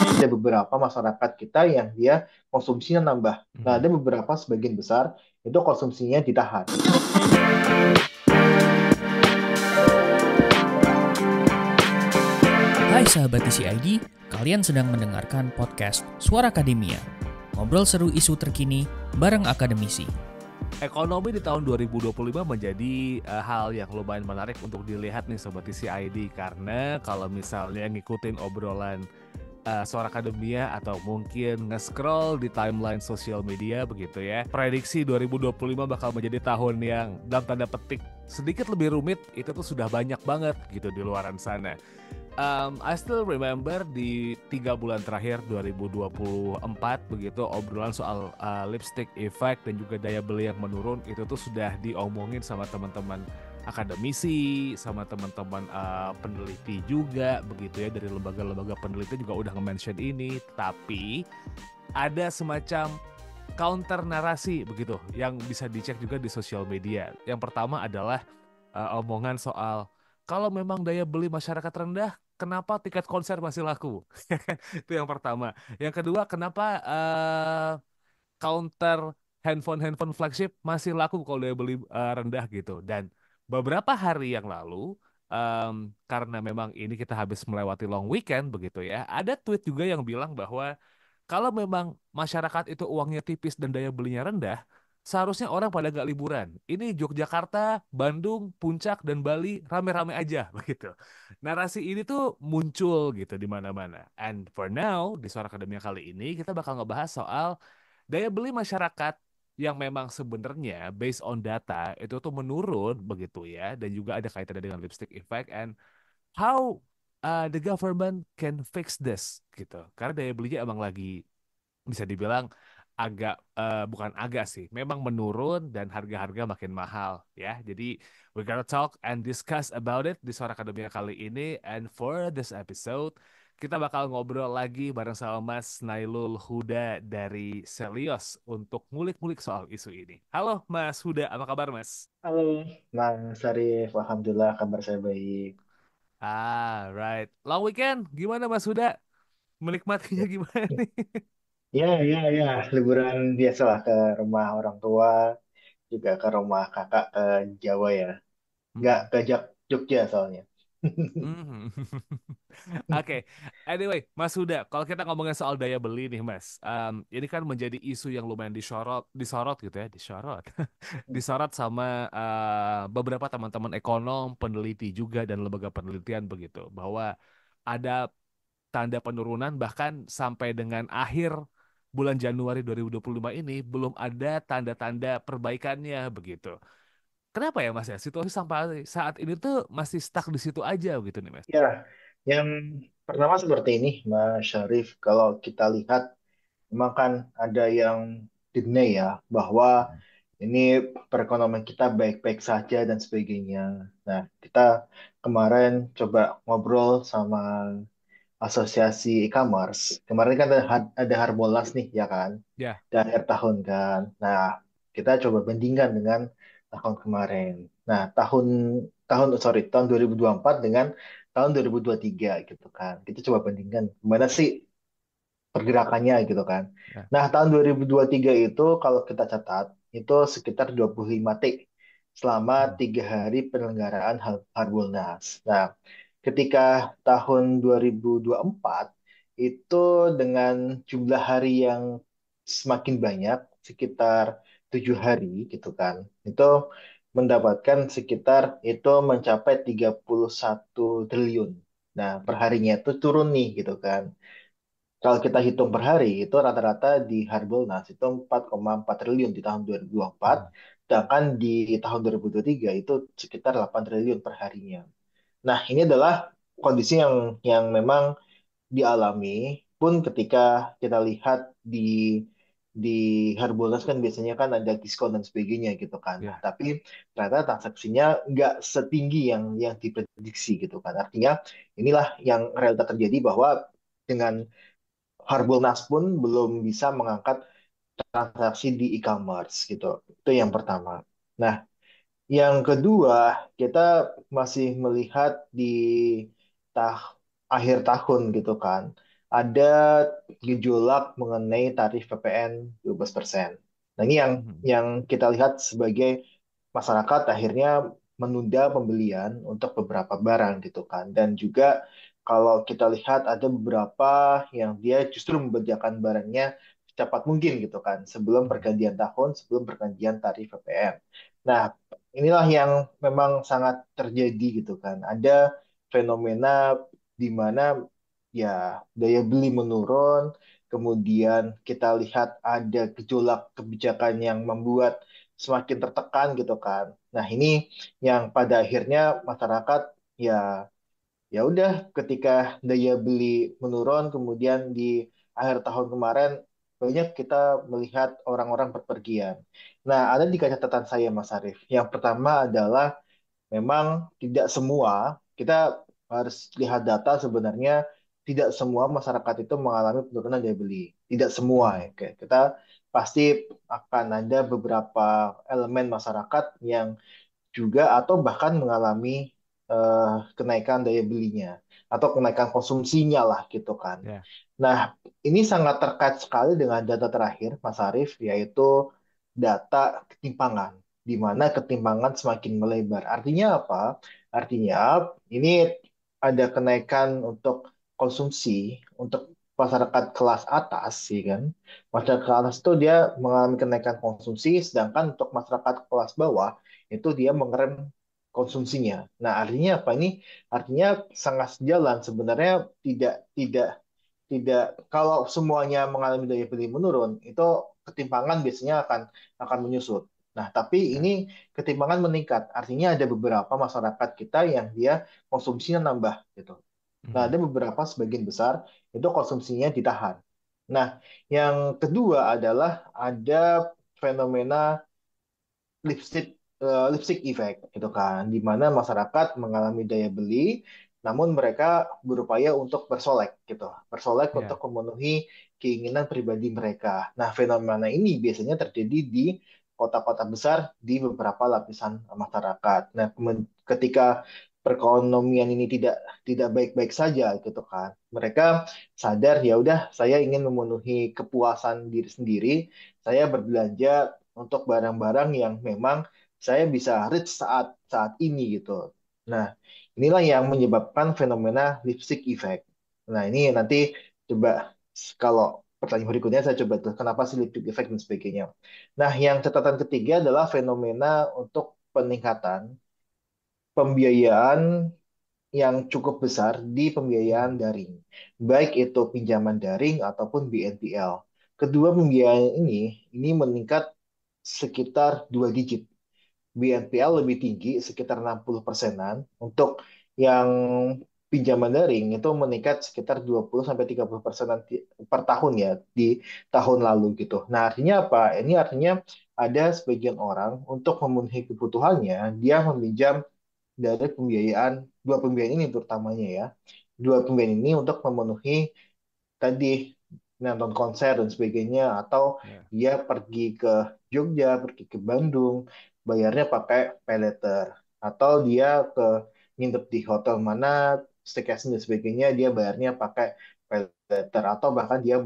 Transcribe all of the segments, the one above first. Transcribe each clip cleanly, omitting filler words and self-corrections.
Ada beberapa masyarakat kita yang dia konsumsinya nambah. Nah, ada Mhm. beberapa sebagian besar itu konsumsinya ditahan. Hai sahabat TCID, kalian sedang mendengarkan podcast Suara Akademia. Ngobrol seru isu terkini bareng akademisi. Ekonomi di tahun 2025 menjadi hal yang lumayan menarik untuk dilihat nih Sobat TCID, karena kalau misalnya ngikutin obrolan Suara Akademia atau mungkin nge-scroll di timeline sosial media begitu ya, prediksi 2025 bakal menjadi tahun yang dalam tanda petik sedikit lebih rumit itu tuh sudah banyak banget gitu di luaran sana. I still remember di 3 bulan terakhir 2024 begitu, obrolan soal lipstick effect dan juga daya beli yang menurun itu tuh sudah diomongin sama teman-teman akademisi, sama teman-teman peneliti juga begitu ya, dari lembaga-lembaga peneliti juga udah nge-mention ini. Tapi ada semacam counter narasi begitu yang bisa dicek juga di sosial media. Yang pertama adalah omongan soal kalau memang daya beli masyarakat rendah, kenapa tiket konser masih laku? Itu yang pertama. Yang kedua, kenapa counter handphone flagship masih laku kalau daya beli rendah gitu? Dan beberapa hari yang lalu, karena memang ini kita habis melewati long weekend begitu ya, ada tweet juga yang bilang bahwa kalau memang masyarakat itu uangnya tipis dan daya belinya rendah, seharusnya orang pada gak liburan. Ini Yogyakarta, Bandung, Puncak, dan Bali rame-rame aja begitu. Narasi ini tuh muncul gitu di mana-mana. And for now, di Suara Akademia kali ini kita bakal ngebahas soal daya beli masyarakat yang memang sebenarnya based on data itu tuh menurun begitu ya, dan juga ada kaitannya dengan lipstick effect and how the government can fix this gitu. Karena daya belinya emang lagi bisa dibilang agak bukan agak sih, memang menurun dan harga-harga makin mahal ya. Jadi we gotta talk and discuss about it di Suara Akademia kali ini. And for this episode kita bakal ngobrol lagi bareng sama Mas Nailul Huda dari Selios untuk ngulik-ngulik soal isu ini. Halo Mas Huda, apa kabar Mas? Halo, Mas Sarif. Alhamdulillah kabar saya baik. Right. Long weekend, gimana Mas Huda? Menikmatinya gimana nih? Ya, ya, ya. Liburan biasa lah ke rumah orang tua, juga ke rumah kakak ke Jawa ya. Nggak Mhm. ke Jogja soalnya. Mhm. Oke, anyway, Mas Huda, kalau kita ngomongin soal daya beli nih, Mas, ini kan menjadi isu yang lumayan disorot gitu ya, disorot, disorot sama beberapa teman-teman ekonom, peneliti juga dan lembaga penelitian begitu, bahwa ada tanda penurunan bahkan sampai dengan akhir bulan Januari 2025 ini belum ada tanda-tanda perbaikannya begitu. Kenapa ya, Mas ya? Situasi sampai saat ini tuh masih stuck di situ aja gitu nih, Mas. Ya, yang pertama seperti ini, Mas Syarif. Kalau kita lihat, memang kan ada yang deny ya, bahwa ini perekonomian kita baik-baik saja dan sebagainya. Nah, kita kemarin coba ngobrol sama asosiasi e-commerce. Kemarin kan ada Harbolnas nih, ya kan? Ya. Di akhir tahun kan. Nah, kita coba bandingkan dengan tahun kemarin. Nah, tahun 2024 dengan tahun 2023 gitu kan. Kita coba bandingkan gimana sih pergerakannya gitu kan. Ya. Nah, tahun 2023 itu kalau kita catat itu sekitar 25 T selama Hmm. 3 hari penyelenggaraan Harbolnas. Nah, ketika tahun 2024 itu dengan jumlah hari yang semakin banyak, sekitar 7 hari gitu kan, itu mendapatkan sekitar itu mencapai 31 triliun. Nah, perharinya itu turun nih gitu kan. Kalau kita hitung per hari, itu rata-rata di Harbolnas itu 4,4 triliun di tahun 2024, Hmm. sedangkan di tahun 2023 itu sekitar 8 triliun per harinya. Nah, ini adalah kondisi yang memang dialami pun ketika kita lihat di Harbolnas kan biasanya kan ada diskon dan sebagainya gitu kan. Nah, Ya. tapi ternyata transaksinya nggak setinggi yang diprediksi gitu kan. Artinya inilah yang realita terjadi bahwa dengan Harbolnas pun belum bisa mengangkat transaksi di e-commerce gitu. Itu yang pertama. Nah, yang kedua, kita masih melihat di tah akhir tahun gitu kan. ada gejolak mengenai tarif PPN 12%. Nah, ini yang Mhm. yang kita lihat sebagai masyarakat akhirnya menunda pembelian untuk beberapa barang gitu kan. Dan juga kalau kita lihat ada beberapa yang dia justru membedakan barangnya secepat mungkin gitu kan, sebelum Mhm. pergantian tahun, sebelum pergantian tarif PPN. Nah, inilah yang memang sangat terjadi gitu kan. Ada fenomena di mana ya daya beli menurun, kemudian kita lihat ada gejolak kebijakan yang membuat semakin tertekan gitu kan. Nah, ini yang pada akhirnya masyarakat ya ya udah ketika daya beli menurun, kemudian di akhir tahun kemarin banyak kita melihat orang-orang berpergian. Nah, ada tiga catatan saya Mas Arief. Yang pertama adalah memang tidak semua, kita harus lihat data sebenarnya tidak semua masyarakat itu mengalami penurunan daya beli. Tidak semua ya. Mhm. Oke, kita pasti akan ada beberapa elemen masyarakat yang juga atau bahkan mengalami kenaikan daya belinya atau kenaikan konsumsinya lah gitu kan. Ya. Nah, ini sangat terkait sekali dengan data terakhir, Mas Arief, yaitu data ketimpangan, di mana ketimpangan semakin melebar. Artinya apa? Artinya ini ada kenaikan untuk konsumsi untuk masyarakat kelas atas, sih kan. Masyarakat kelas atas itu dia mengalami kenaikan konsumsi, sedangkan untuk masyarakat kelas bawah itu dia mengerem konsumsinya. Nah, artinya apa ini? Artinya sangat sejalan sebenarnya tidak tidak kalau semuanya mengalami daya beli menurun, itu ketimpangan biasanya akan menyusut. Nah, tapi Ya. ini ketimpangan meningkat. Artinya ada beberapa masyarakat kita yang dia konsumsinya nambah gitu. Nah, ada Mhm. beberapa sebagian besar itu konsumsinya ditahan. Nah, yang kedua adalah ada fenomena lipstick lipstick effect gitu kan, di mana masyarakat mengalami daya beli, namun mereka berupaya untuk bersolek untuk Ya. memenuhi keinginan pribadi mereka. Nah, fenomena ini biasanya terjadi di kota-kota besar di beberapa lapisan masyarakat. Nah, ketika perekonomian ini tidak baik-baik saja gitu kan, mereka sadar ya udah saya ingin memenuhi kepuasan diri sendiri, saya berbelanja untuk barang-barang yang memang saya bisa reach saat saat ini gitu. Nah, inilah yang menyebabkan fenomena lipstick effect. Nah, ini nanti coba kalau pertanyaan berikutnya saya coba tuh kenapa sih lipstick effect dan sebagainya. Nah, yang catatan ketiga adalah fenomena untuk peningkatan pembiayaan yang cukup besar di pembiayaan Mhm. daring, baik itu pinjaman daring ataupun BNPL. Kedua pembiayaan ini meningkat sekitar 2 digit. BNPL lebih tinggi sekitar 60 persenan. Untuk yang pinjaman daring itu meningkat sekitar 20 sampai 30 persenan per tahun ya di tahun lalu gitu. Nah, artinya apa? Ini artinya ada sebagian orang untuk memenuhi kebutuhannya, dia meminjam dari pembiayaan, dua pembiayaan ini terutamanya ya. Dua pembiayaan ini untuk memenuhi tadi nonton konser dan sebagainya, atau Ya. dia pergi ke Jogja, pergi ke Bandung, bayarnya pakai paylater, atau dia ke nginep di hotel mana, staycation dan sebagainya, dia bayarnya pakai paylater, atau bahkan dia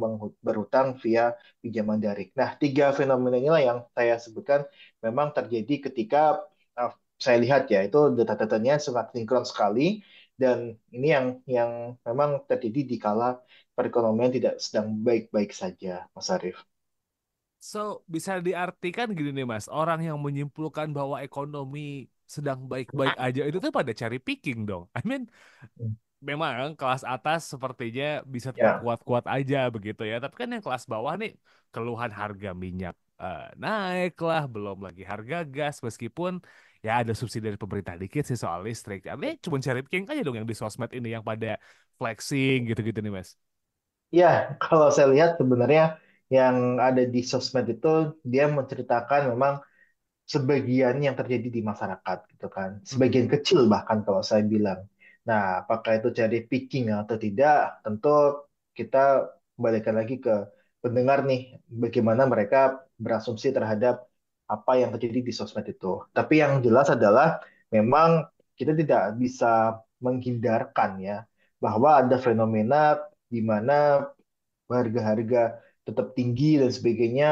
berhutang via pinjaman daring. Nah, tiga fenomena inilah yang saya sebutkan memang terjadi ketika uh, saya lihat ya itu data-datanya sangat sinkron sekali, dan ini yang memang terjadi di kala perekonomian tidak sedang baik-baik saja, Mas Arief. So, bisa diartikan gini nih Mas, orang yang menyimpulkan bahwa ekonomi sedang baik-baik aja itu tuh pada cari picking dong. I mean, memang kelas atas sepertinya bisa tetap Ya, kuat-kuat aja begitu ya. Tapi kan yang kelas bawah nih keluhan harga minyak naik lah, belum lagi harga gas meskipun ya ada subsidi dari pemerintah dikit sih soal listrik. Artinya cuma cari picking aja dong yang di sosmed ini yang pada flexing gitu-gitu nih Mas. ya, kalau saya lihat sebenarnya yang ada di sosmed itu dia menceritakan memang sebagian yang terjadi di masyarakat gitu kan. Mhm. Sebagian kecil bahkan kalau saya bilang. Nah, apakah itu cari picking atau tidak, tentu kita kembalikan lagi ke pendengar nih, bagaimana mereka berasumsi terhadap apa yang terjadi di sosmed itu. Tapi yang jelas adalah memang kita tidak bisa menghindarkan ya bahwa ada fenomena di mana harga-harga tetap tinggi dan sebagainya,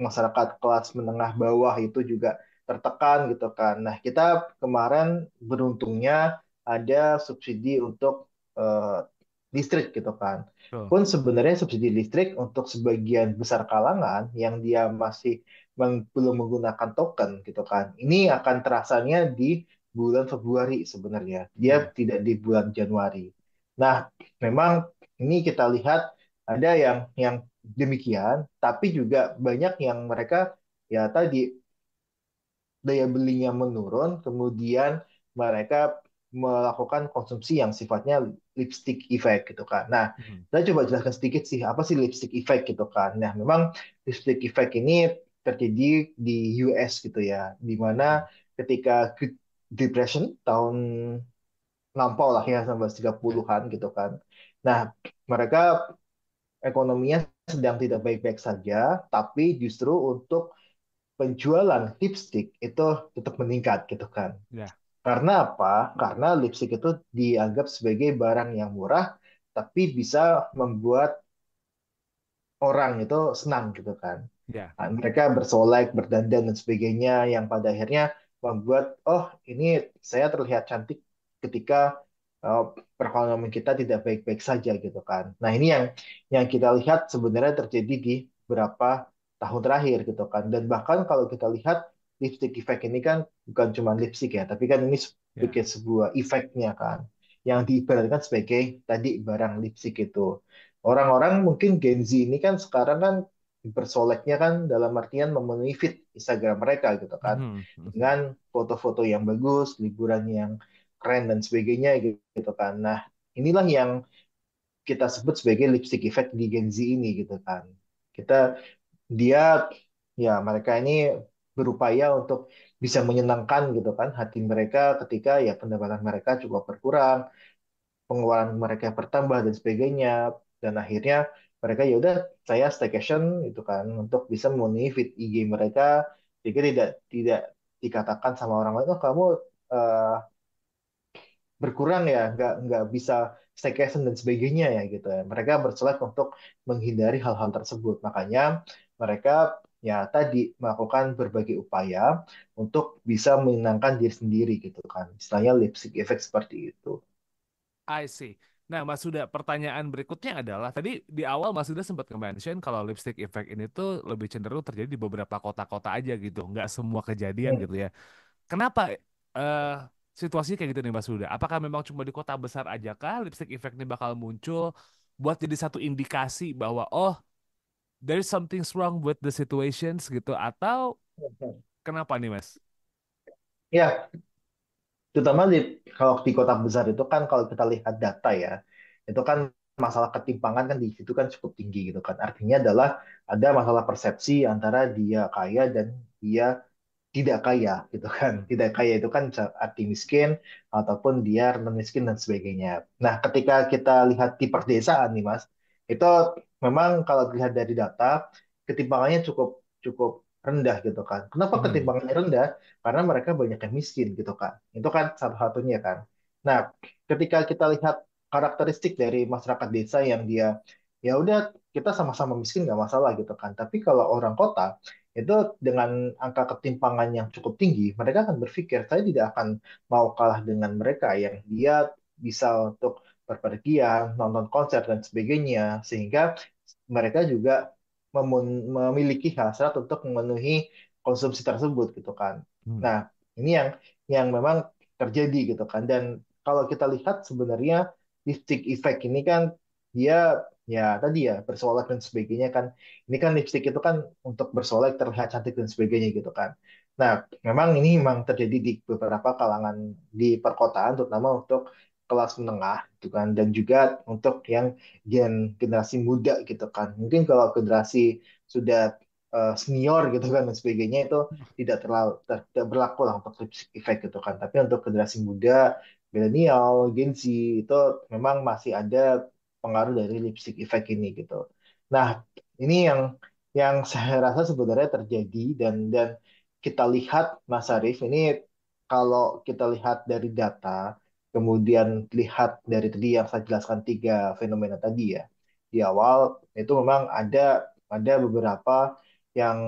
masyarakat kelas menengah bawah itu juga tertekan gitu kan. Nah, kita kemarin beruntungnya ada subsidi untuk eh, listrik gitu kan. Tuh. Pun sebenarnya subsidi listrik untuk sebagian besar kalangan yang dia masih belum menggunakan token gitu kan. Ini akan terasanya di bulan Februari sebenarnya. Dia Hmm. tidak di bulan Januari. Nah, memang ini kita lihat ada yang demikian, tapi juga banyak yang mereka ya tadi daya belinya menurun, kemudian mereka melakukan konsumsi yang sifatnya lipstick effect gitu kan. Nah, Hmm. saya coba jelaskan sedikit sih apa sih lipstick effect gitu kan. Nah, memang lipstick effect ini terjadi di US gitu ya, di mana Hmm. ketika Great Depression tahun lampau lah ya 1930-an Ya. gitu kan. Nah, mereka ekonominya sedang tidak baik-baik saja, tapi justru untuk penjualan lipstick itu tetap meningkat gitu kan. Ya. Karena apa? Karena lipstick itu dianggap sebagai barang yang murah, tapi bisa membuat orang itu senang gitu kan. Ya. Nah, mereka bersolek, berdandan dan sebagainya yang pada akhirnya membuat oh ini saya terlihat cantik ketika uh, perekonomian kita tidak baik-baik saja gitu kan. Nah, ini yang kita lihat sebenarnya terjadi di beberapa tahun terakhir gitu kan. Dan bahkan kalau kita lihat lipstick effect ini kan bukan cuma lipstick ya, tapi kan ini sebagai Ya. sebuah efeknya kan yang diibaratkan sebagai tadi barang lipstick itu. Orang-orang mungkin Gen Z ini kan sekarang kan bersoleknya kan dalam artian memenuhi feed Instagram mereka gitu kan Mhm. Mhm. dengan foto-foto yang bagus, liburan yang keren dan sebagainya gitu kan. Nah, inilah yang kita sebut sebagai lipstick effect di Gen Z ini gitu kan. Kita dia ya mereka ini berupaya untuk bisa menyenangkan gitu kan hati mereka ketika ya pendapatan mereka cukup berkurang, pengeluaran mereka bertambah dan sebagainya, dan akhirnya mereka ya udah saya staycation itu kan untuk bisa memenuhi feed IG mereka sehingga tidak dikatakan sama orang lain oh kamu eh, berkurang ya nggak bisa staycation dan sebagainya ya gitu ya, mereka berselek untuk menghindari hal-hal tersebut, makanya mereka ya tadi melakukan berbagai upaya untuk bisa menyenangkan diri sendiri gitu kan, istilahnya lipstick effect seperti itu. I see. Nah, Mas Huda, pertanyaan berikutnya adalah tadi di awal Mas Huda sempat nge-mention kalau lipstick effect ini tuh lebih cenderung terjadi di beberapa kota-kota aja gitu, nggak semua kejadian Hmm. gitu ya. Kenapa situasinya kayak gitu nih Mas Huda? Apakah memang cuma di kota besar aja kah lipstick effect ini bakal muncul buat jadi satu indikasi bahwa oh there is something wrong with the situations gitu atau kenapa nih Mas? Ya, terutama kalau di kota besar itu kan kalau kita lihat data ya, itu kan masalah ketimpangan kan di situ kan cukup tinggi gitu kan. Artinya adalah ada masalah persepsi antara dia kaya dan dia tidak kaya gitu kan. Hmm. Tidak kaya itu kan arti miskin ataupun dia non miskin dan sebagainya. Nah, ketika kita lihat di perdesaan nih Mas, itu memang kalau dilihat dari data ketimpangannya cukup cukup rendah gitu kan. Kenapa Hmm. ketimpangannya rendah? Karena mereka banyak yang miskin gitu kan. Itu kan satu-satunya kan. Nah, ketika kita lihat karakteristik dari masyarakat desa yang dia ya udah kita sama-sama miskin nggak masalah gitu kan. Tapi kalau orang kota itu dengan angka ketimpangan yang cukup tinggi, mereka akan berpikir saya tidak akan mau kalah dengan mereka yang dia bisa untuk berpergian, nonton konser dan sebagainya, sehingga mereka juga memiliki hasrat untuk memenuhi konsumsi tersebut gitu kan. Hmm. Nah, ini yang memang terjadi gitu kan. Dan kalau kita lihat sebenarnya lipstick effect ini kan dia ya tadi ya bersolek dan sebagainya kan, ini kan lipstick itu kan untuk bersolek terlihat cantik dan sebagainya gitu kan. Nah, memang ini memang terjadi di beberapa kalangan di perkotaan, terutama untuk kelas menengah gitu kan, dan juga untuk yang generasi muda gitu kan. Mungkin kalau generasi sudah senior gitu kan dan sebagainya itu tidak berlaku lah untuk lipstick effect gitu kan. Tapi untuk generasi muda, milenial, Gen Z itu memang masih ada pengaruh dari lipstick effect ini gitu. Nah, ini yang saya rasa sebenarnya terjadi dan kita lihat Mas Arif ini kalau kita lihat dari data kemudian lihat dari tadi yang saya jelaskan tiga fenomena tadi ya, di awal itu memang ada beberapa yang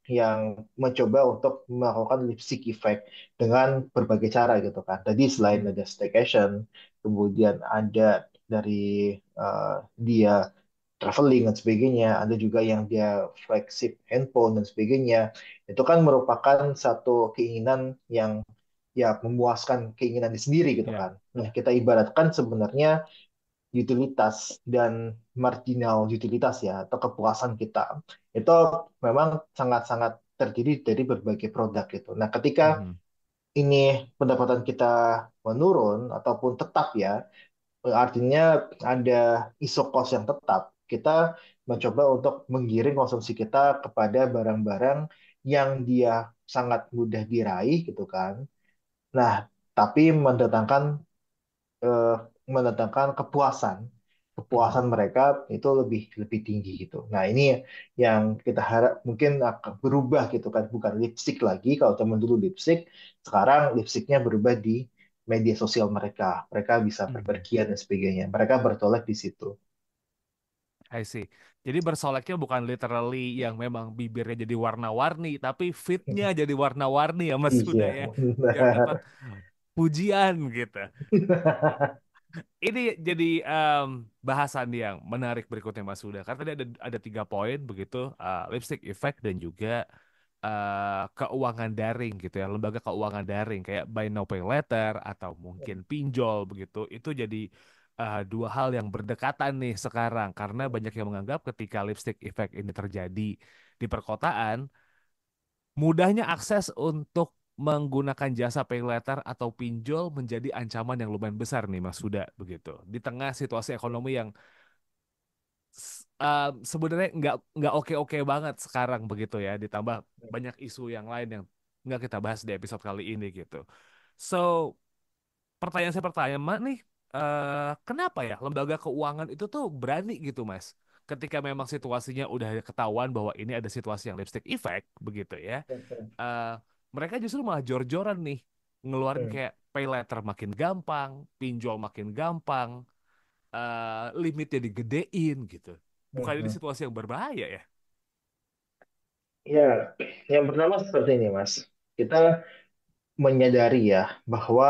yang mencoba untuk melakukan lipstick effect dengan berbagai cara gitu kan. Tadi selain Mhm. ada staycation, kemudian ada dari dia traveling dan sebagainya, ada juga yang dia flagship handphone dan sebagainya. Itu kan merupakan satu keinginan yang ya memuaskan keinginan sendiri gitu Ya. kan. Nah, kita ibaratkan sebenarnya utilitas dan marginal utilitas ya atau kepuasan kita itu memang sangat-sangat terdiri dari berbagai produk gitu. Nah, ketika Mhm. ini pendapatan kita menurun ataupun tetap ya, artinya ada isu cost yang tetap. Kita mencoba untuk menggiring konsumsi kita kepada barang-barang yang dia sangat mudah diraih gitu kan. Nah, tapi eh, mendatangkan kepuasan. Mhm. Kepuasan mereka itu lebih lebih tinggi gitu. Nah, ini yang kita harap mungkin akan berubah gitu kan, bukan lipstick lagi. Kalau zaman dulu lipstick, sekarang lipsticknya berubah di media sosial mereka. Mereka bisa Mhm. berpergian dan sebagainya. Mereka bertolak di situ. I see. Jadi bersoleknya bukan literally yang memang bibirnya jadi warna-warni, tapi fitnya jadi warna-warni ya Mas Huda Iya, ya, biar dapat benar. pujian gitu. Ini jadi bahasan yang menarik berikutnya Mas Huda. Karena tadi ada 3 poin begitu, lipstick effect dan juga keuangan daring gitu ya, lembaga keuangan daring kayak buy now pay later atau mungkin pinjol begitu. Itu jadi dua hal yang berdekatan nih sekarang karena banyak yang menganggap ketika lipstick effect ini terjadi di perkotaan, mudahnya akses untuk menggunakan jasa pay later atau pinjol menjadi ancaman yang lumayan besar nih Mas Huda begitu. Di tengah situasi ekonomi yang sebenarnya nggak oke-oke banget sekarang begitu ya, ditambah banyak isu yang lain yang nggak kita bahas di episode kali ini gitu. So, pertanyaan saya pertama nih, kenapa ya lembaga keuangan itu tuh berani gitu, Mas? Ketika memang situasinya udah ketahuan bahwa ini ada situasi yang lipstick effect begitu ya, eh, mereka justru malah jor-joran nih ngeluarin kayak pay letter makin gampang, pinjol makin gampang, limitnya digedein gitu. Bukan ini situasi yang berbahaya ya? Ya, yang pertama seperti ini, Mas. Kita menyadari ya bahwa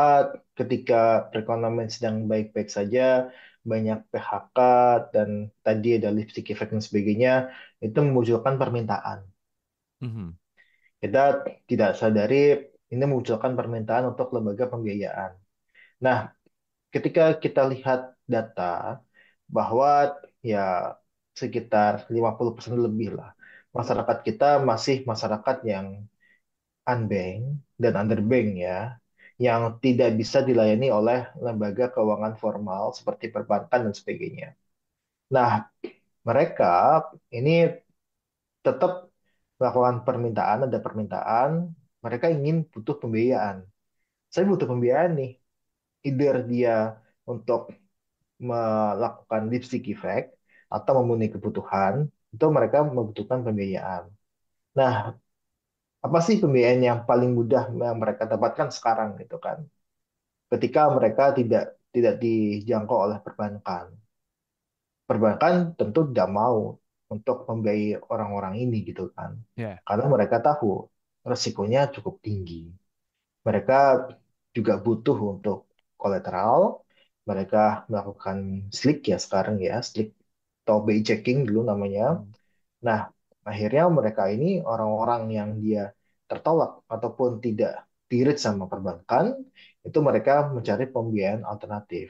ketika perekonomian sedang baik-baik saja, banyak PHK dan tadi ada lipstick effect dan sebagainya, itu memunculkan permintaan. Mhm. Kita tidak sadari ini memunculkan permintaan untuk lembaga pembiayaan. Nah, ketika kita lihat data bahwa ya sekitar 50% lebih lah masyarakat kita masih masyarakat yang unbanked dan Mhm. underbanked ya, yang tidak bisa dilayani oleh lembaga keuangan formal seperti perbankan dan sebagainya. Nah, mereka ini tetap melakukan permintaan, ada permintaan, mereka ingin butuh pembiayaan. Saya butuh pembiayaan nih, either dia untuk melakukan lipstick effect atau memenuhi kebutuhan, itu mereka membutuhkan pembiayaan. Nah, apa sih pembiayaan yang paling mudah yang mereka dapatkan sekarang gitu kan? Ketika mereka tidak dijangkau oleh perbankan. Perbankan tentu tidak mau untuk membiayai orang-orang ini gitu kan. Ya. Karena mereka tahu resikonya cukup tinggi. Mereka juga butuh untuk kolateral. Mereka melakukan slick ya sekarang ya, slick atau BI checking dulu namanya. Mhm. Nah, akhirnya mereka ini orang-orang yang dia tertolak ataupun tidak dirit sama perbankan, itu mereka mencari pembiayaan alternatif.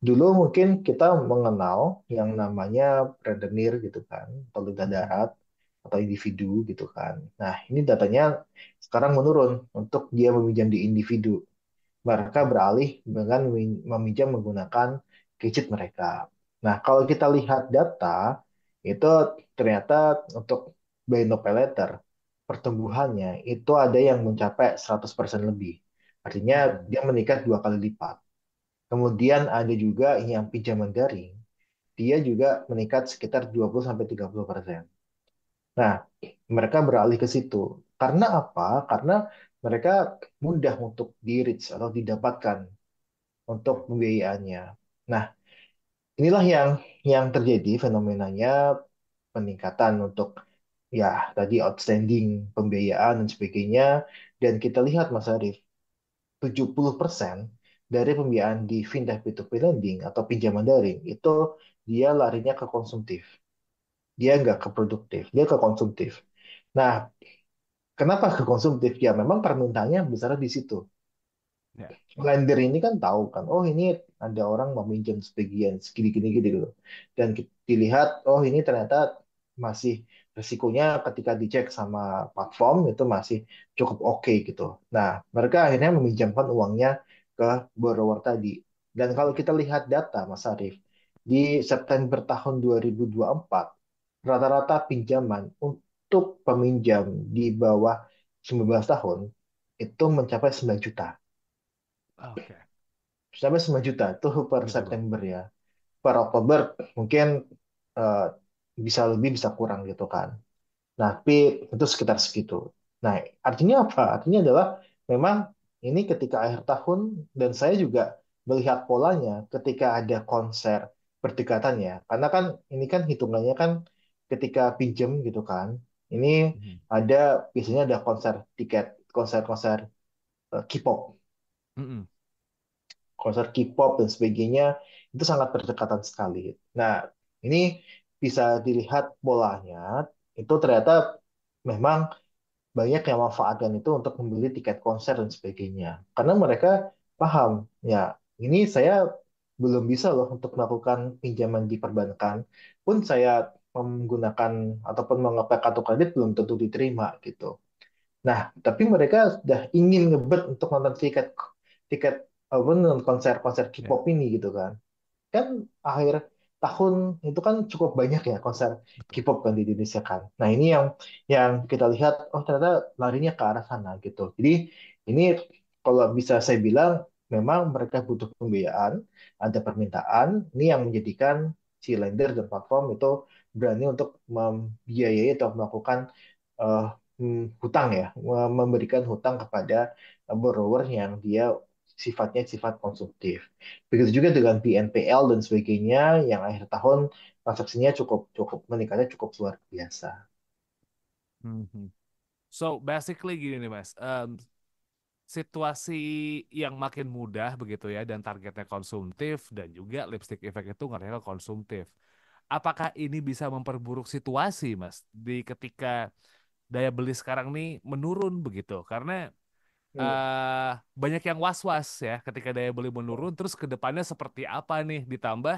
Dulu mungkin kita mengenal yang namanya rentenir gitu kan, atau lintah Mhm. darat, atau individu gitu kan. Nah, ini datanya sekarang menurun untuk dia meminjam di individu. Mereka beralih dengan meminjam menggunakan gadget mereka. Nah, kalau kita lihat data, itu ternyata untuk buy now pay later, pertumbuhannya itu ada yang mencapai 100% lebih. Artinya Mhm. dia meningkat 2 kali lipat. Kemudian ada juga yang pinjaman daring, dia juga meningkat sekitar 20-30%. Nah, mereka beralih ke situ. Karena apa? Karena mereka mudah untuk di reach atau didapatkan untuk pembiayaannya. Nah, inilah yang terjadi fenomenanya peningkatan untuk ya tadi outstanding pembiayaan dan sebagainya. Dan kita lihat Mas Arief, 70% dari pembiayaan di fintech P2P lending atau pinjaman daring itu dia larinya ke konsumtif. Dia nggak ke produktif, dia ke konsumtif. Nah, kenapa ke konsumtif? Ya memang permintaannya besar di situ. Ya. Lender ini kan tahu kan, oh ini ada orang meminjam sebagian segini-gini gitu loh. Dan dilihat, oh ini ternyata masih resikonya ketika dicek sama platform itu masih cukup oke gitu. Nah, mereka akhirnya meminjamkan uangnya ke borrower tadi. Dan kalau kita lihat data, Mas Arief, di September tahun 2024, rata-rata pinjaman untuk peminjam di bawah 19 tahun itu mencapai 9 juta Oke, sampai 9 juta tuh per gitu bro. September ya. Per Oktober mungkin eh, bisa lebih bisa kurang gitu kan. Nah, tapi itu sekitar segitu. Nah, artinya apa? Artinya adalah memang ini ketika akhir tahun dan saya juga melihat polanya ketika ada konser berdekatan ya. Karena kan ini kan hitungannya kan ketika pinjem gitu kan. Ini Mhm. ada biasanya ada konser tiket, konser-konser K-pop Mm-mm. konser K-pop dan sebagainya itu sangat berdekatan sekali. Nah, ini bisa dilihat polanya itu ternyata memang banyak yang memanfaatkan itu untuk membeli tiket konser dan sebagainya. Karena mereka paham, ya ini saya belum bisa loh untuk melakukan pinjaman di perbankan, pun saya menggunakan ataupun mengepek kartu kredit belum tentu diterima gitu. Nah, tapi mereka sudah ingin ngebet untuk nonton tiket tiket apa nonton konser-konser Ya, K-pop ini gitu kan. Kan akhir tahun itu kan cukup banyak ya konser betul. K-pop kan di Indonesia kan. Nah, ini yang kita lihat oh ternyata larinya ke arah sana gitu. Jadi ini kalau bisa saya bilang memang mereka butuh pembiayaan, ada permintaan, ini yang menjadikan si lender dan platform itu berani untuk membiayai atau melakukan eh, hutang ya, memberikan hutang kepada borrower yang dia sifatnya sifat konsumtif. Begitu juga dengan BNPL dan sebagainya yang akhir tahun transaksinya cukup cukup meningkatnya cukup luar biasa. Mhm. So basically gini nih Mas, situasi yang makin mudah begitu ya dan targetnya konsumtif dan juga lipstick effect itu ngerti konsumtif. Apakah ini bisa memperburuk situasi Mas di ketika daya beli sekarang nih menurun begitu? Karena Hmm. banyak yang was-was ya ketika daya beli menurun terus ke depannya seperti apa nih ditambah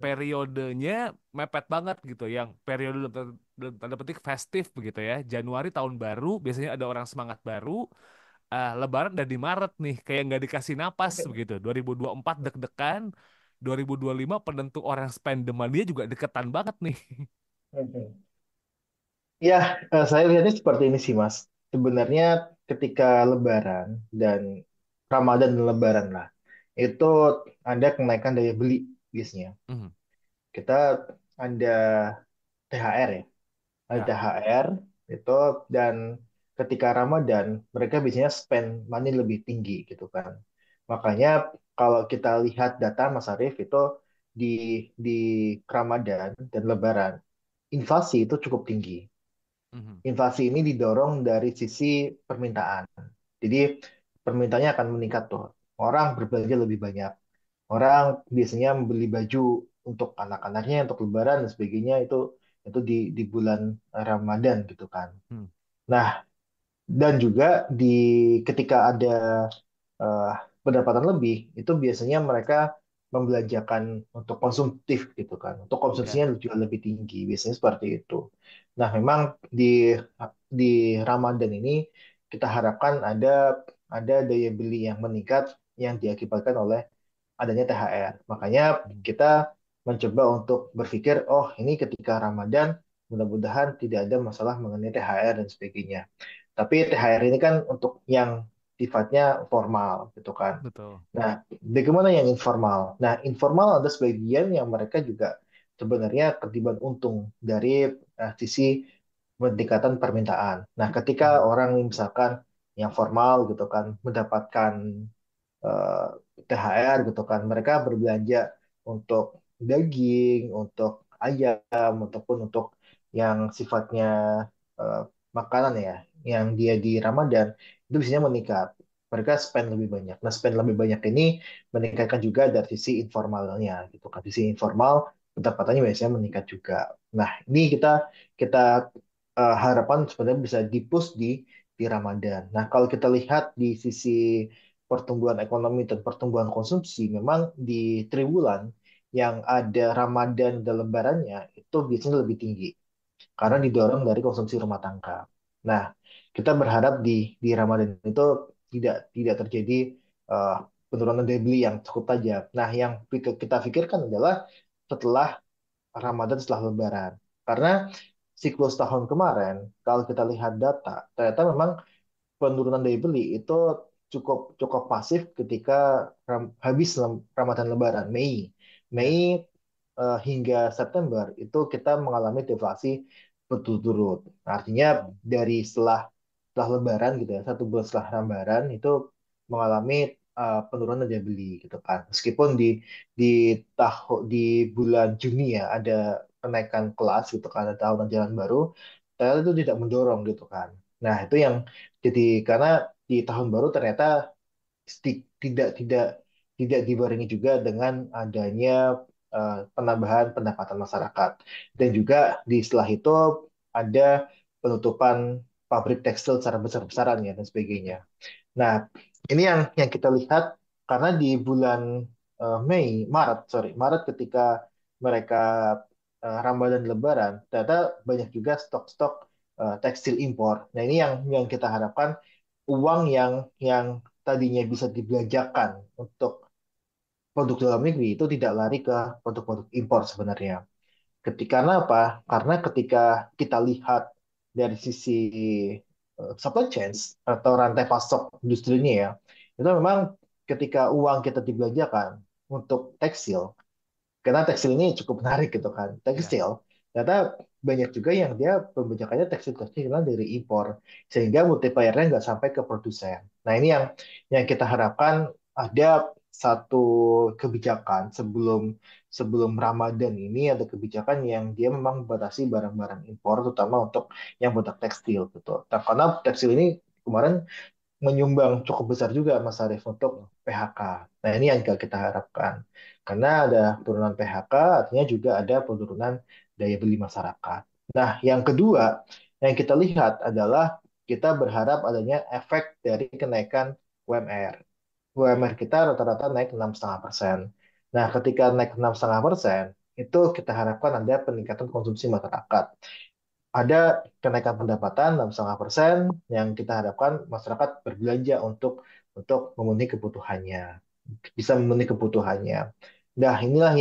periodenya mepet banget gitu yang periode dalam tanda petik festif begitu ya Januari tahun baru biasanya ada orang semangat baru Lebaran udah di Maret nih kayak nggak dikasih napas begitu 2024 deg-degan 2025 penentu orang spend the money juga deketan banget nih. Ya, saya lihatnya seperti ini sih, Mas. Sebenarnya ketika Lebaran dan Ramadan dan Lebaran lah, itu ada kenaikan daya beli biasanya. Mhm. Kita ada THR ya, ada Ya. THR itu dan ketika Ramadan mereka biasanya spend money lebih tinggi gitu kan. Makanya kalau kita lihat data Mas Arief itu di di Ramadan dan Lebaran inflasi itu cukup tinggi. Mhm. Inflasi ini didorong dari sisi permintaan. Jadi permintaannya akan meningkat tuh. Orang berbelanja lebih banyak. Orang biasanya membeli baju untuk anak-anaknya, untuk Lebaran dan sebagainya itu di bulan Ramadan gitu kan. Hmm. Nah, dan juga di ketika ada eh, pendapatan lebih, itu biasanya mereka membelanjakan untuk konsumtif gitu kan. Untuk konsumsinya Ya. juga lebih tinggi, biasanya seperti itu. Nah, memang di Ramadan ini kita harapkan ada daya beli yang meningkat yang diakibatkan oleh adanya THR. Makanya Mhm. kita mencoba untuk berpikir, oh ini ketika Ramadan mudah-mudahan tidak ada masalah mengenai THR dan sebagainya. Tapi THR ini kan untuk yang sifatnya formal gitu kan. Betul. Nah, bagaimana yang informal? Nah, informal ada sebagian yang mereka juga sebenarnya ketiban untung dari sisi peningkatan permintaan. Nah, ketika Mhm. orang misalkan yang formal gitu kan mendapatkan eh, THR gitu kan. Mereka berbelanja untuk daging, untuk ayam, ataupun untuk yang sifatnya eh, makanan ya, yang dia di Ramadan, itu biasanya meningkat. Mereka spend lebih banyak. Nah, spend lebih banyak ini meningkatkan juga dari sisi informalnya gitu kan. Sisi informal pendapatannya biasanya meningkat juga. Nah, ini kita harapan sebenarnya bisa di-push di Ramadan. Nah, kalau kita lihat di sisi pertumbuhan ekonomi dan pertumbuhan konsumsi, memang di triwulan yang ada Ramadan dan Lebarannya itu biasanya lebih tinggi karena didorong dari konsumsi rumah tangga. Nah, kita berharap di Ramadan itu tidak terjadi eh, penurunan daya beli yang cukup tajam. Nah, yang kita pikirkan adalah setelah Ramadan, setelah Lebaran. Karena siklus tahun kemarin, kalau kita lihat data, ternyata memang penurunan daya beli itu cukup cukup pasif ketika habis Ramadan Lebaran Mei. Mei Ya. hingga September itu kita mengalami deflasi berturut-turut. Artinya dari setelah Lebaran gitu ya, 1 bulan setelah Lebaran itu mengalami penurunan daya beli gitu kan. Meskipun di di bulan Juni ya ada kenaikan kelas gitu kan, ada tahunan jalan baru, ternyata itu tidak mendorong gitu kan. Nah, itu yang jadi karena di tahun baru ternyata tidak tidak tidak dibarengi juga dengan adanya penambahan pendapatan masyarakat dan juga di setelah itu ada penutupan pabrik tekstil secara besar-besaran ya dan sebagainya. Nah, ini yang kita lihat karena di bulan Maret ketika mereka Ramadan Lebaran, ternyata banyak juga stok-stok tekstil impor. Nah, ini yang kita harapkan uang yang tadinya bisa dibelanjakan untuk produk dalam negeri itu tidak lari ke produk-produk impor sebenarnya. Karena apa? Karena ketika kita lihat dari sisi supply chain atau rantai pasok industrinya ya, itu memang ketika uang kita dibelanjakan untuk tekstil, karena tekstil ini cukup menarik gitu kan. Ya. Tekstil, ternyata banyak juga yang dia pembajakannya tekstil-tekstilan dari impor, sehingga multiplier-nya nggak sampai ke produsen. Nah, ini yang kita harapkan ada satu kebijakan sebelum sebelum Ramadan ini ada kebijakan yang dia memang membatasi barang-barang impor, terutama untuk yang produk tekstil gitu. Nah, karena tekstil ini kemarin menyumbang cukup besar juga Mas Arief untuk PHK. Nah, ini yang kita harapkan. Karena ada penurunan PHK, artinya juga ada penurunan daya beli masyarakat. Nah, yang kedua yang kita lihat adalah kita berharap adanya efek dari kenaikan UMR. UMR kita rata-rata naik 6,5%. Nah, ketika naik 6,5%, itu kita harapkan ada peningkatan konsumsi masyarakat ada kenaikan pendapatan 6,5% yang kita harapkan masyarakat berbelanja untuk memenuhi kebutuhannya, bisa memenuhi kebutuhannya. Nah, inilah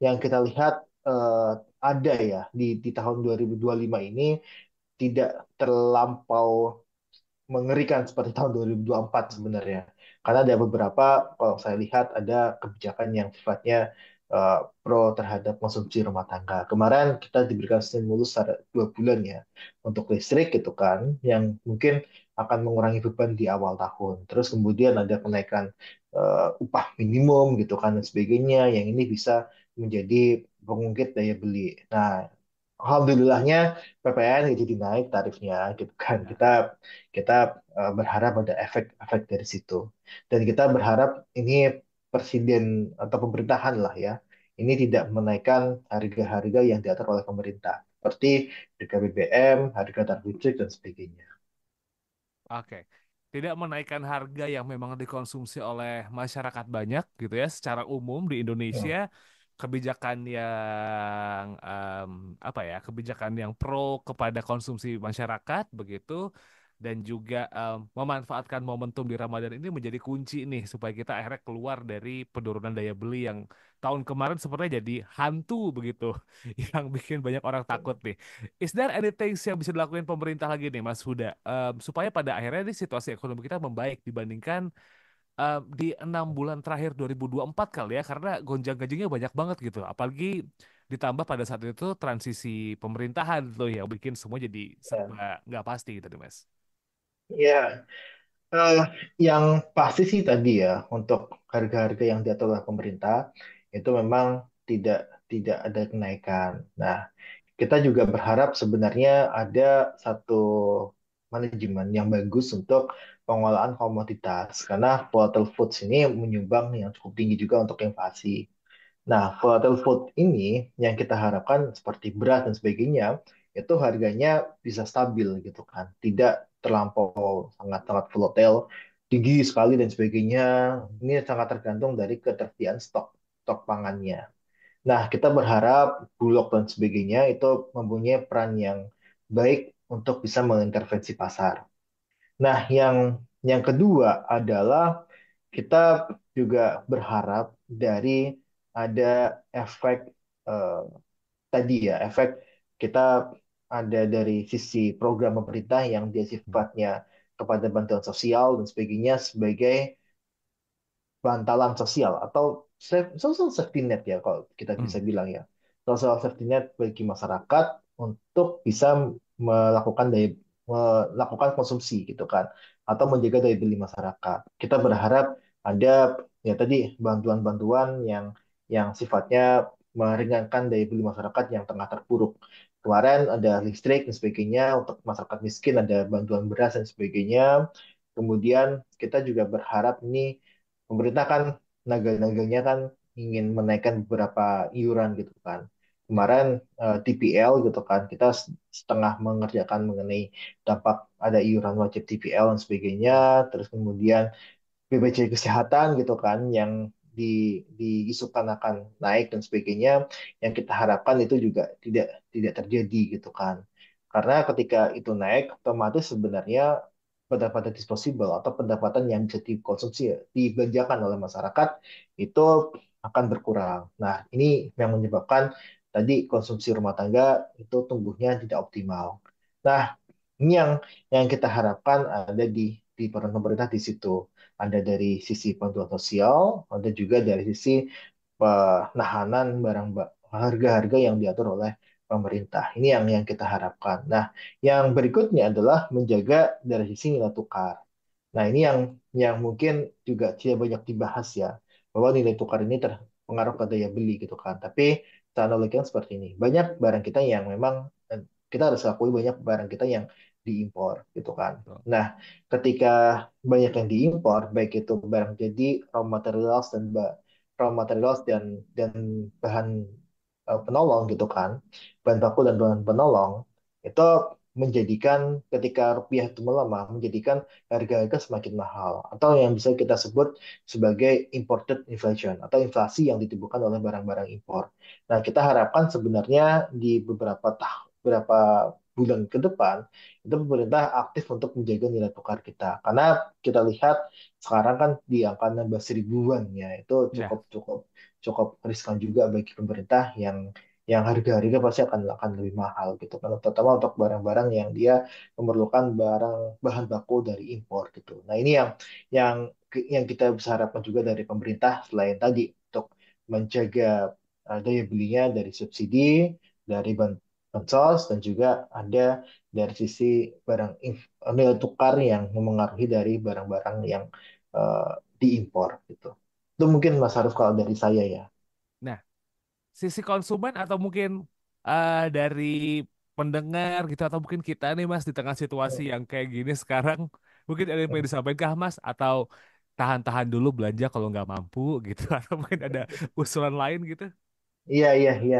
yang kita lihat eh, ada ya di tahun 2025 ini tidak terlampau mengerikan seperti tahun 2024 sebenarnya. Karena ada beberapa, kalau saya lihat ada kebijakan yang sifatnya pro terhadap konsumsi rumah tangga. Kemarin kita diberikan stimulus ada 2 bulan ya untuk listrik gitu kan, yang mungkin akan mengurangi beban di awal tahun. Terus kemudian ada kenaikan upah minimum gitu kan dan sebagainya, yang ini bisa menjadi pengungkit daya beli. Nah, alhamdulillahnya PPN jadi naik tarifnya gitu kan. Ya. Kita berharap ada efek-efek dari situ. Dan kita berharap ini presiden atau pemerintahan lah ya, ini tidak menaikkan harga-harga yang diatur oleh pemerintah, seperti harga BBM, harga tarif listrik dan sebagainya. Oke. Tidak menaikkan harga yang memang dikonsumsi oleh masyarakat banyak gitu ya. Secara umum di Hmm. Indonesia kebijakan yang apa ya? Kebijakan yang pro kepada konsumsi masyarakat begitu dan juga memanfaatkan momentum di Ramadan ini menjadi kunci nih supaya kita akhirnya keluar dari penurunan daya beli yang tahun kemarin sepertinya jadi hantu begitu yang bikin banyak orang takut nih. Is there anything yang bisa dilakukan pemerintah lagi nih, Mas Huda, supaya pada akhirnya nih situasi ekonomi kita membaik dibandingkan di 6 bulan terakhir 2024 kali ya, karena gonjang-ganjingnya banyak banget gitu. Apalagi ditambah pada saat itu transisi pemerintahan tuh yang bikin semua jadi Ya, serba nggak pasti gitu nih, Mas. ya. Eh, yang pasti sih tadi ya, untuk harga-harga yang diatur oleh pemerintah itu memang tidak tidak ada kenaikan. Nah, kita juga berharap sebenarnya ada satu manajemen yang bagus untuk pengolahan komoditas, karena volatile foods ini menyumbang yang cukup tinggi juga untuk inflasi. Nah, volatile food ini yang kita harapkan seperti beras dan sebagainya, itu harganya bisa stabil gitu kan. Tidak terlampau sangat-sangat volatile, tinggi sekali dan sebagainya. Ini sangat tergantung dari ketersediaan stok pangannya. Nah, kita berharap Bulog dan sebagainya itu mempunyai peran yang baik untuk bisa mengintervensi pasar. Nah, yang kedua adalah kita juga berharap dari ada efek eh, tadi ya, efek kita ada dari sisi program pemerintah yang dia sifatnya kepada bantuan sosial dan sebagainya sebagai bantalan sosial atau social safety net ya kalau kita bisa Hmm. bilang ya. Social safety net bagi masyarakat untuk bisa melakukan melakukan konsumsi gitu kan atau menjaga daya beli masyarakat. Kita berharap ada ya tadi bantuan-bantuan yang sifatnya meringankan daya beli masyarakat yang tengah terpuruk. Kemarin ada listrik dan sebagainya untuk masyarakat miskin, ada bantuan beras dan sebagainya. Kemudian kita juga berharap ini pemerintah kan naga-naganya kan ingin menaikkan beberapa iuran gitu kan. Kemarin TPL gitu kan, kita setengah mengerjakan mengenai dampak ada iuran wajib TPL dan sebagainya, terus kemudian BPJS Kesehatan gitu kan yang di diisukan akan naik dan sebagainya yang kita harapkan itu juga tidak tidak terjadi gitu kan. Karena ketika itu naik otomatis sebenarnya pendapatan disposable atau pendapatan yang bisa dikonsumsi dibelanjakan oleh masyarakat itu akan berkurang. Nah, ini yang menyebabkan tadi konsumsi rumah tangga itu tumbuhnya tidak optimal. Nah, ini yang kita harapkan ada di peran pemerintah di situ. Ada dari sisi bantuan sosial, ada juga dari sisi penahanan harga-harga yang diatur oleh pemerintah. Ini yang kita harapkan. Nah, yang berikutnya adalah menjaga dari sisi nilai tukar. Nah, ini yang mungkin juga tidak banyak dibahas ya, bahwa nilai tukar ini terpengaruh ke daya beli gitu kan. Tapi secara logika seperti ini. Banyak barang kita yang memang kita harus akui banyak barang kita yang diimpor gitu kan. Betul. Nah, ketika banyak yang diimpor, baik itu barang jadi, raw materials dan bahan penolong gitu kan, bahan baku dan bahan penolong itu menjadikan ketika rupiah itu melemah, menjadikan harga-harga semakin mahal atau yang bisa kita sebut sebagai imported inflation atau inflasi yang ditimbulkan oleh barang-barang impor. Nah, kita harapkan sebenarnya di beberapa bulan ke depan itu pemerintah aktif untuk menjaga nilai tukar kita. Karena kita lihat sekarang kan di angka 16 ribuan ya, itu Ya. cukup cukup cukup riskan juga bagi pemerintah yang harga-harga pasti akan lebih mahal gitu kan, terutama untuk barang-barang yang dia memerlukan bahan baku dari impor gitu. Nah, ini yang yang kita bisa harapkan juga dari pemerintah selain tadi untuk menjaga daya belinya dari subsidi, dari bansos, dan juga ada dari sisi nilai tukar yang memengaruhi dari barang-barang yang eh, diimpor gitu. Itu mungkin Mas Haruf kalau dari saya ya. Nah, sisi konsumen atau mungkin dari pendengar gitu atau mungkin kita nih Mas di tengah situasi yang kayak gini sekarang mungkin ada yang pengen disampaikan kah Mas atau tahan-tahan dulu belanja kalau nggak mampu gitu atau mungkin ada usulan lain gitu? Iya, iya, iya.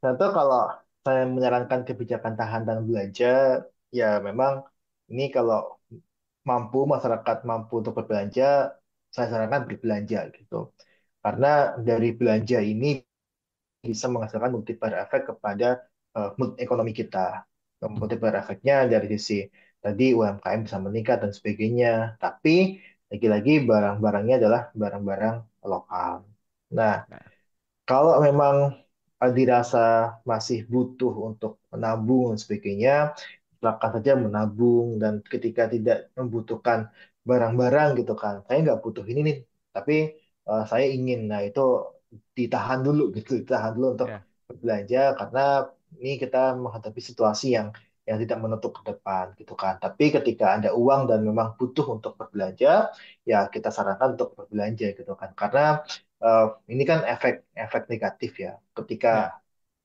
Tentu kalau saya menyarankan kebijakan tahan dan belanja, ya memang ini kalau masyarakat mampu untuk berbelanja, saya sarankan berbelanja gitu. Karena dari belanja ini bisa menghasilkan multiplier efek kepada mood ekonomi kita. Multiplier efeknya dari sisi tadi UMKM bisa meningkat dan sebagainya. Tapi lagi-lagi barang-barangnya adalah barang-barang lokal. Nah, Nah, kalau memang dirasa masih butuh untuk menabung dan sebagainya, silakan saja menabung dan ketika tidak membutuhkan barang-barang gitu kan, saya nggak butuh ini nih, tapi saya ingin, nah itu ditahan dulu gitu, ditahan dulu untuk ya. berbelanja karena ini kita menghadapi situasi yang tidak menutup ke depan gitu kan. Tapi ketika ada uang dan memang butuh untuk berbelanja, ya kita sarankan untuk berbelanja gitu kan. Karena ini kan efek negatif ya. Ya. Ketika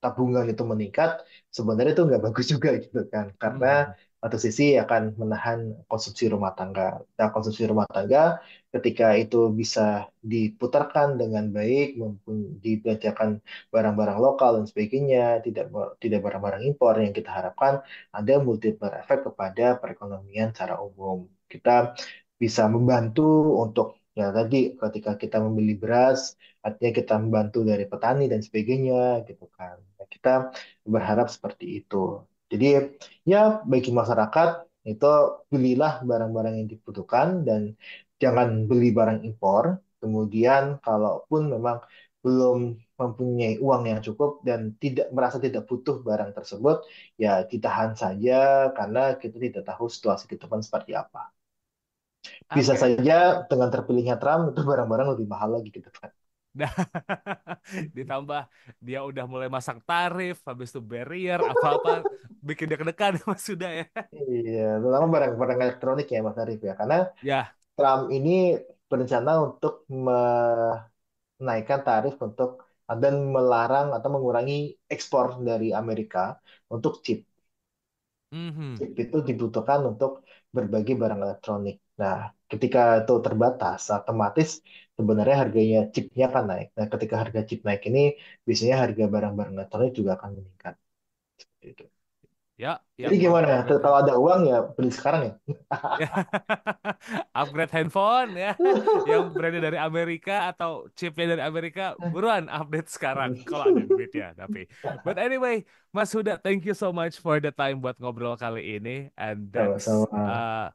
tabungan itu meningkat, sebenarnya itu nggak bagus juga gitu kan. Karena Mhm. satu sisi akan menahan konsumsi rumah tangga. Nah, konsumsi rumah tangga ketika itu bisa diputarkan dengan baik, maupun dibelanjakan barang-barang lokal dan sebagainya, tidak barang-barang impor yang kita harapkan ada multiplier efek kepada perekonomian secara umum. Kita bisa membantu untuk ya tadi ketika kita membeli beras, artinya kita membantu dari petani dan sebagainya gitu kan. Nah, kita berharap seperti itu. Jadi ya bagi masyarakat itu belilah barang-barang yang dibutuhkan dan jangan beli barang impor. Kemudian kalaupun memang belum mempunyai uang yang cukup dan tidak merasa tidak butuh barang tersebut, ya ditahan saja karena kita tidak tahu situasi ke depan seperti apa. Bisa Oke. saja dengan terpilihnya Trump itu barang-barang lebih mahal lagi ke depan. Nah, ditambah dia udah mulai masang tarif, habis itu barrier, apa-apa bikin dia deg-degan Mas sudah ya. Iya, terutama barang-barang elektronik ya Mas Arif ya. Karena Ya. Trump ini berencana untuk menaikkan tarif untuk dan melarang atau mengurangi ekspor dari Amerika untuk chip. Mhm. Chip itu dibutuhkan untuk berbagai barang elektronik. Nah, ketika itu terbatas, otomatis sebenarnya harganya chipnya akan naik. Nah, ketika harga chip naik ini, biasanya harga barang-barang elektronik juga akan meningkat. Seperti itu. Ya, Jadi yang gimana? berarti Kalau ada uang ya beli sekarang ya. ya. Upgrade handphone ya, yang brandnya dari Amerika atau chipnya dari Amerika, buruan update sekarang kalau ada duit ya. Tapi, but anyway, Mas Huda, thank you so much for the time buat ngobrol kali ini, and Sama-sama.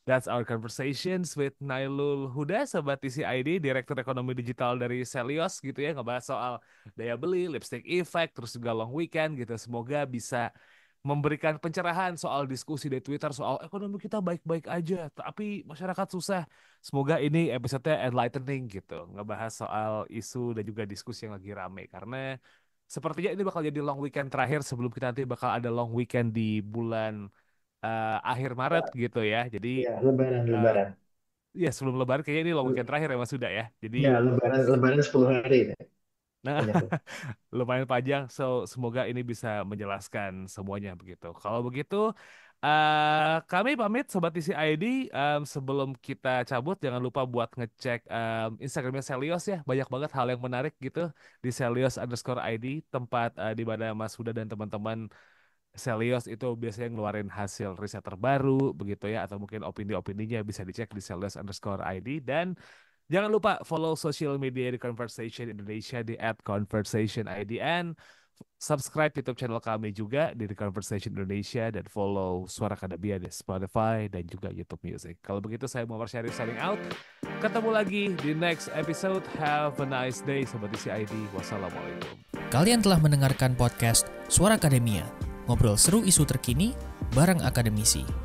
that's our conversations with Nailul Huda, Sobat TCID, Direktur Ekonomi Digital dari Selios gitu ya, ngebahas soal daya beli, lipstick effect, terus juga long weekend gitu. Semoga bisa memberikan pencerahan soal diskusi di Twitter soal ekonomi kita baik-baik aja, tapi masyarakat susah. Semoga ini episode-nya enlightening gitu, ngebahas soal isu dan juga diskusi yang lagi rame. Karena sepertinya ini bakal jadi long weekend terakhir sebelum kita nanti bakal ada long weekend di bulan akhir Maret gitu ya. Jadi Ya, lebaran, eh, lebaran. ya sebelum Lebaran kayaknya ini long weekend terakhir ya Mas Sudah ya. Ya, Jadi lebaran, lebaran 10 hari. Ya. nah Banyak tuh. lumayan panjang, so semoga ini bisa menjelaskan semuanya begitu. Kalau begitu, kami pamit Sobat TCID. Sebelum kita cabut, jangan lupa buat ngecek Instagramnya Selios ya. Banyak banget hal yang menarik gitu di Selios_ID, tempat di mana Mas Huda dan teman-teman Selios itu biasanya ngeluarin hasil riset terbaru begitu ya, atau mungkin opini-opininya bisa dicek di Selios_ID. Dan jangan lupa follow social media di Conversation Indonesia di @conversationidn. Subscribe YouTube channel kami juga di The Conversation Indonesia, dan follow Suara Akademia di Spotify dan juga YouTube Music. Kalau begitu saya Muhammad Syarif signing out. Ketemu lagi di next episode. Have a nice day Sobat TCID. Wassalamualaikum. Kalian telah mendengarkan podcast Suara Akademia, ngobrol seru isu terkini bareng akademisi.